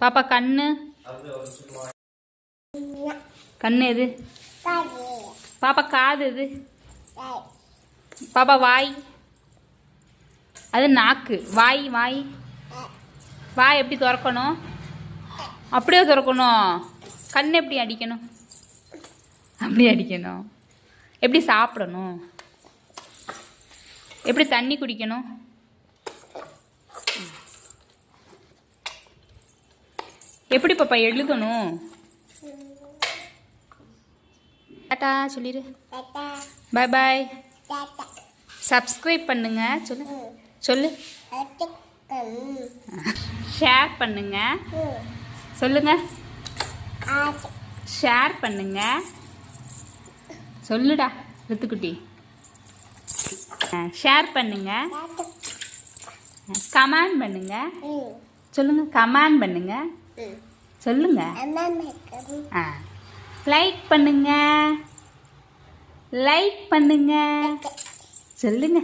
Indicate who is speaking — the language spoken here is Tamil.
Speaker 1: பாப்பா கண்ணு கண்ணு எது? பாப்பா காது எது? பாப்பா வாய் அது நாக்கு. வாய் வாய் வாய் எப்படி திறக்கணும்? அப்படியே திறக்கணும். கண் எப்படி அடிக்கணும்? அப்படி அடிக்கணும். எப்படி சாப்பிடணும்? எப்படி தண்ணி குடிக்கணும்? எப்படி பாப்பா எழுதணும்? டாடா சொல்லிடு. பாய் பாய். சப்ஸ்கிரைப் பண்ணுங்க. சொல்லு சொல்லு. ஷேர் பண்ணுங்க. சொல்லுங்க. ஷேர் பண்ணுங்க. சொல்லுடா ரித்துக்குட்டி. ஷேர் பண்ணுங்க. கமெண்ட் பண்ணுங்க. சொல்லுங்க. கமெண்ட் பண்ணுங்க. சொல்லுங்க. லைக் பண்ணுங்க. லைக் பண்ணுங்க. சொல்லுங்க.